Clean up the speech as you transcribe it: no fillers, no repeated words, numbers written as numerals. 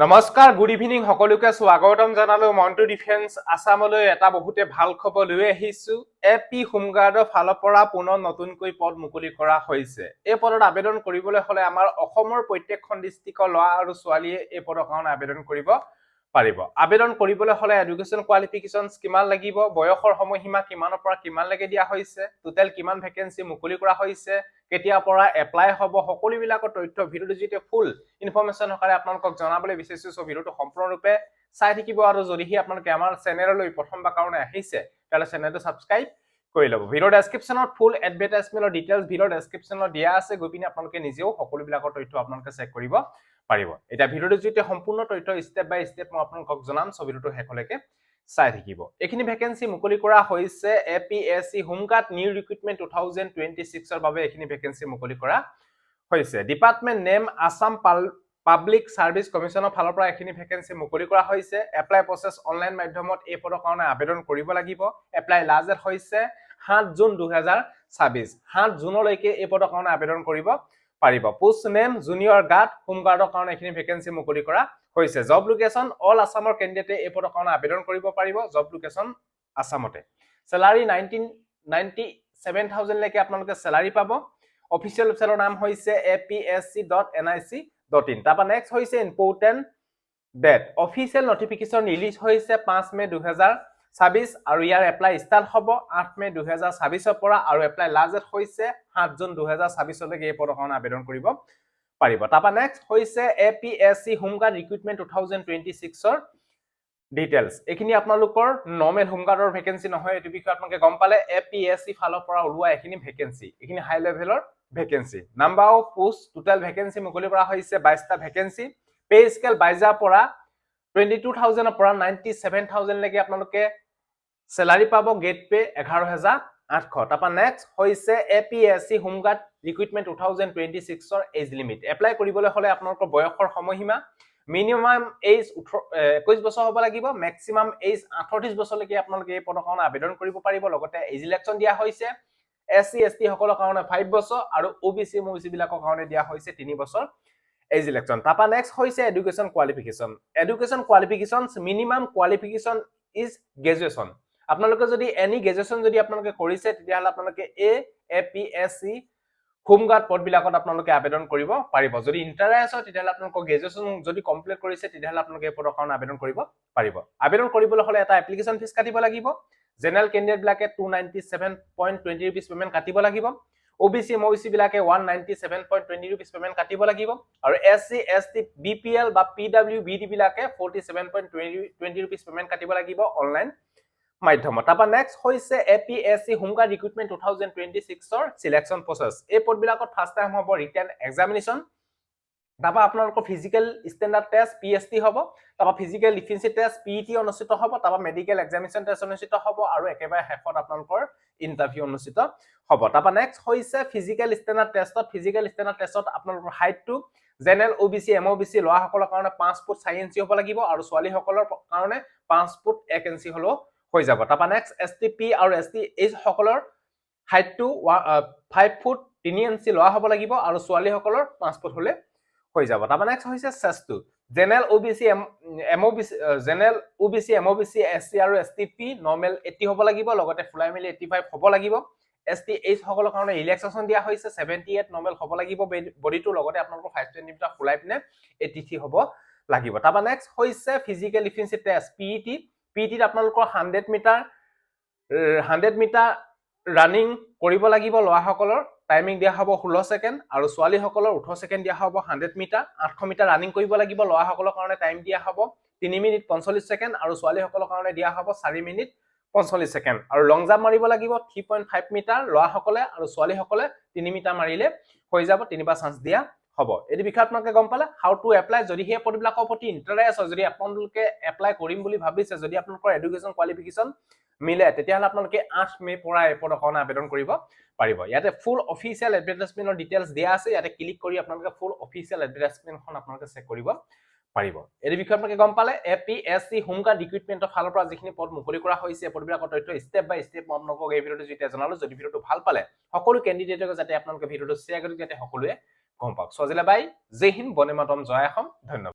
নমস্কাৰ, good evening সকলোকে স্বাগতম জনালো। মন্টু ডিফেন্স আসামলৈ এটা বহুতে ভাল খবৰ লৈ আহিছো। এপি হোমগাৰ্ডৰ ফালৰ পৰা পুনৰ নতুনকৈ পদ মুকলি কৰা হৈছে। এই পদত আবেদন কৰিবলৈ হলে আমাৰ অসমৰ প্ৰত্যেকখন ডিষ্ট্ৰিক্টৰ ল'ৰা আৰু ছোৱালীয়ে এই পদৰ কাৰণে আবেদন কৰিব পাৰিব। আবেদন কৰিবলৈ হলে এডুকেশ্যন কোৱালিফিকেশনছ কিমান লাগিব, বয়সৰ সময়সীমা কিমানৰ পৰা কিমানলৈকে দিয়া হৈছে, টোটেল কিমান ভেকেন্সি মুকলি কৰা হৈছে, কেতিয়াৰ পৰা এপ্লাই হ'ব, সকলোবিলাকৰ তথ্য ভিডিঅ'টো যিটো ফুল ইনফৰমেশ্যন সহকাৰে আপোনালোকক জনাবলৈ বিচাৰিছো। সো ভিডিঅ'টো সম্পূৰ্ণৰূপে চাই থাকিব আৰু যদিহে আপোনালোকে আমাৰ চেনেললৈ প্ৰথমবাৰ কাৰণে আহিছে তাহলে চেনেলটো সাবস্ক্ৰাইব কৰি ল'ব। ভিডিঅ'ৰ ডেসক্ৰিপচনত ফুল এডভাৰটাইজমেন্টৰ ডিটেইলছ ভিডিঅ'ৰ ডেসক্ৰিপচনত দিয়া আছে, গৈ পিনে আপোনালোকে নিজেও সকলোবিলাকৰ তথ্য আপোনালোকে চেক কৰিব পাৰিব। এটা ভিডিঅ'টো যিটো সম্পূৰ্ণ তথ্য স্টেপ বাই স্টেপ মই আপোনালোকক জনাম, সো ভিডিঅ'টো শেষলৈকে চাই থাকিব। এইখিনি ভেকেন্সি মুকলি কৰা হৈছে এপিএসসি হোমগাৰ্ড নিউ ৰিক্ৰুটমেন্ট 2026 ৰ বাবে এইখিনি ভেকেন্সি মুকলি কৰা হৈছে। Department name Assam public service কমিশনৰ ফালৰ পৰা এইখিনি ভেকেন্সি মুকলি কৰা হৈছে। এপ্লাই প্ৰসেস অনলাইন মাধ্যমত এই পদৰ কাৰণে আবেদন কৰিব লাগিব। এপ্লাই লাষ্ট ডেট হৈছে 7 জুন 2026। 7 জুনলৈকে এই পদৰ কাৰণে আবেদন কৰিব পাৰিব। পোষ্ট নেম জুনিয়ৰ গাৰ্ড হোমগাৰ্ডৰ কাৰণে এইখিনি ভেকেন্সি মুকলি কৰা হৈছে। জব লোকেশন অল আসামৰ কেণ্ডিডেটে এই পদৰ কাৰণে আবেদন কৰিব পাৰিব। Job location আসামতে। স্যালাৰি 97,000 লৈকে আপোনালোকে স্যালাৰি পাব। অফিচিয়েল ওয়েবসাইটৰ নাম হৈছে apsc.nic.in। তাৰপা নেক্সট হৈছে important date. Official notification release হৈছে 5 মে 2026 আৰু ইয়াৰ এপ্লাই ষ্টাৰ্ট হ'ব 8 মে 2026 ৰ পৰা আৰু এপ্লাই লাষ্ট ডেট হৈছে 7 জুন 2026 লৈকে এই পদৰ কাৰণে আবেদন কৰিব পাৰিব। তাৰপা নেক্সট হৈছে এপিএসসি হোমগাৰ্ড ৰিক্ৰুটমেন্ট 2026 ৰ ডিটেইলছ। এইখিনি আপোনালোকৰ নৰ্মেল হোমগাৰ্ডৰ ভেকেন্সি নহয়, এইটো বিষয়ে আপোনালোকে গম পালে। এপিএসসি ফালৰ পৰা ওলোৱা এইখিনি ভেকেন্সি, এইখিনি হাই লেভেলৰ vacancy. Number of post total vacancy মুকলি কৰা হৈছে 22টা ভেকেন্সি। পে স্কেল 22 পৰা 22,000 ৰ পৰা 97,000 লৈকে আপোনালোকে স্যালাৰি পাব। Grade pay 11,800। তাৰপা নেক্সট হৈছে এপিএসসি হোমগাৰ্ড ৰিক্ৰুটমেন্ট 2026 ৰ এজ লিমিট। এপ্লাই কৰিবলৈ হলে আপোনালোকৰ বয়সৰ সময়সীমা মিনিমাম এজ 21 বছৰ হ'ব লাগিব, মেক্সিমাম এজ 38 বছৰলৈকে আপোনালোকে এই পদৰ কাৰণে আবেদন কৰিব পাৰিব। লগতে এজ ইলেকশ্যন দিয়া হৈছে এসসি এসটি সকলৰ কাৰণে 5 বছৰ আৰু ওবিসি এমওবিসি বিলাকৰ কাৰণে দিয়া হৈছে 3 বছৰ এজ ইলেকশ্যন। তাৰপা নেক্সট হৈছে education qualification. Education qualifications minimum qualification is graduation. আপোনালোকে যদি এনি গ্ৰেজুৱেশ্যন যদি আপোনালোকে কৰিছে তেতিয়াহলে আপোনালোকে এপিএসসি হোমগাৰ্ড পদবিলাকত আপোনালোকে আবেদন কৰিব পাৰিব। যদি ইন্টাৰেষ্ট হয় তেতিয়াহলে আপোনালোকৰ গ্ৰেজুৱেশ্যন যদি কমপ্লিট কৰিছে তেতিয়াহলে আপোনালোকে এই পদৰ কাৰণে আবেদন কৰিব পাৰিব। আবেদন কৰিবলৈ হলে এটা এপ্লিকেশ্যন ফিজ কাটিব লাগিব। জেনেৰেল কেণ্ডিডেট বিলাকে 297.20 rupees পেমেন্ট কাটিব লাগিব। ওবিসি এমওবিসি বিলাকে 197.20 rupees পেমেন্ট কাটিব লাগিব আৰু এসসি এসটি বিপিএল বা পিডব্লিউবিডি বিলাকে 47.20 rupees পেমেন্ট কাটিব লাগিব অনলাইন মাধ্যমত। তাৰপা নেক্সট হৈছে এপিএসসি হোমগাৰ্ড ৰিক্ৰুটমেন্ট 2026 ৰ সিলেকশন প্ৰসেস। এই পদবিলাকত ফাৰ্স্ট টাইম হ'ব ৰিটেন এক্সামিনেশন। তাৰপা আপোনালোকৰ ফিজিক্যাল ষ্টেণ্ডাৰ্ড টেষ্ট পিএসটি হ'ব। তাৰপা ফিজিক্যাল ডিফিচিয়েন্সি টেষ্ট পিইটি অনুষ্ঠিত হ'ব। তাৰপা মেডিকেল এক্সামিনেশন টেষ্ট অনুষ্ঠিত হ'ব আৰু একেবাৰে শেষত আপোনালোকৰ ইন্টাৰভিউ অনুষ্ঠিত হ'ব। তাৰপা নেক্সট হৈছে ফিজিক্যাল ষ্টেণ্ডাৰ্ড টেষ্টত। ফিজিক্যাল ষ্টেণ্ডাৰ্ড টেষ্টত আপোনালোকৰ হাইটটো জেনেৰেল ওবিসি এমওবিসি ল'ৰাসকলৰ কাৰণে 5 ফুট 4 ইঞ্চি হ'ব লাগিব আৰু ছোৱালীসকলৰ কাৰণে 5 ফুট 1 ইঞ্চি হ'লেও হৈ যাব। তাৰপা নেক্সট এসটিপি আৰু এসটি এইচ সকলৰ হাইটটো 5 ফুট 3 ইঞ্চি ল'ৰা হ'ব লাগিব আৰু ছোৱালীসকলৰ 5 ফুট হ'লে হৈ যাব। তাৰপা নেক্সট হৈছে চেষ্টটো। জেনেৰেল ওবিসি এমওবিসি এসসি আৰু এসটিপি নৰ্মেল 80 হ'ব লাগিব, লগতে ফুলাই মিলি 85 হ'ব লাগিব। এসটি এইচ সকলৰ কাৰণে ৰিলেক্সেশন দিয়া হৈছে 78 নৰ্মেল হ'ব লাগিব বডিটো, লগতে আপোনালোকৰ 5 সেন্টিমিটাৰ ফুলাই পিনে 83 হ'ব লাগিব। তাৰপা নেক্সট হৈছে ফিজিক্যাল ডিফিচিয়েন্সি টেষ্ট পিইটি। পিইটিত আপোনালোকৰ 100 মিটাৰ ৰানিং কৰিব লাগিব ল'ৰাসকলৰ। টাইমিং দিয়া হ'ব 16 ছেকেণ্ড আৰু ছোৱালীসকলৰ 18 ছেকেণ্ড দিয়া হ'ব 100 মিটাৰ। 800 মিটাৰ ৰানিং কৰিব লাগিব ল'ৰাসকলৰ কাৰণে। টাইম দিয়া হ'ব 3 মিনিট 45 ছেকেণ্ড আৰু ছোৱালীসকলৰ কাৰণে দিয়া হ'ব 4 মিনিট 45 ছেকেণ্ড। আৰু লং জাম্প মাৰিব লাগিব 3.5 মিটাৰ ল'ৰাসকলে আৰু ছোৱালীসকলে 3 মিটাৰ মাৰিলে হৈ যাব, 3বাৰ চান্স দিয়া হ'ব। এই বিষয়ে আপোনালোকে গম পালে। How to apply. যদি সেই পদবিলাকৰ প্ৰতি ইন্টাৰেষ্ট হয়, যদি আপোনালোকে এপ্লাই কৰিম বুলি ভাবিছে, যদি আপোনালোকৰ এডুকেশ্যন কোৱালিফিকেশন মিলে, তেতিয়াহলে আপোনালোকে 8 মে পৰা এই পদৰ কাৰণে আবেদন কৰিব পাৰিব। ইয়াতে ফুল অফিচিয়েল এডভাৰটাইজমেন্টৰ ডিটেইলছ দিয়া আছে। ইয়াতে ক্লিক কৰি আপোনালোকে ফুল অফিচিয়েল এডভাৰটাইজমেন্টখন আপোনালোকে চেক কৰিব পাৰিব। এই বিষয়ে আপোনালোকে গম পালে। এপিএসসি হোমগাৰ্ড ৰিক্ৰুটমেন্টৰ ফালৰ পৰা যিখিনি পদ মুকলি কৰা হৈছে, পদবিলাকৰ তথ্য ষ্টেপ বাই ষ্টেপ মই আপোনালোকক এই ভিডিঅ'টো যেতিয়া জনালো। যদি ভিডিঅ'টো ভাল পালে সকলো কেণ্ডিডেটক যাতে আপোনালোকে ভিডিঅ'টো শ্বেয়াৰ কৰি যাতে সকলোৱে গম পাওক। সজিলে বাই, জয় হিন্দ, বন্দে মাতৰম, জয় অসম, ধন্যবাদ।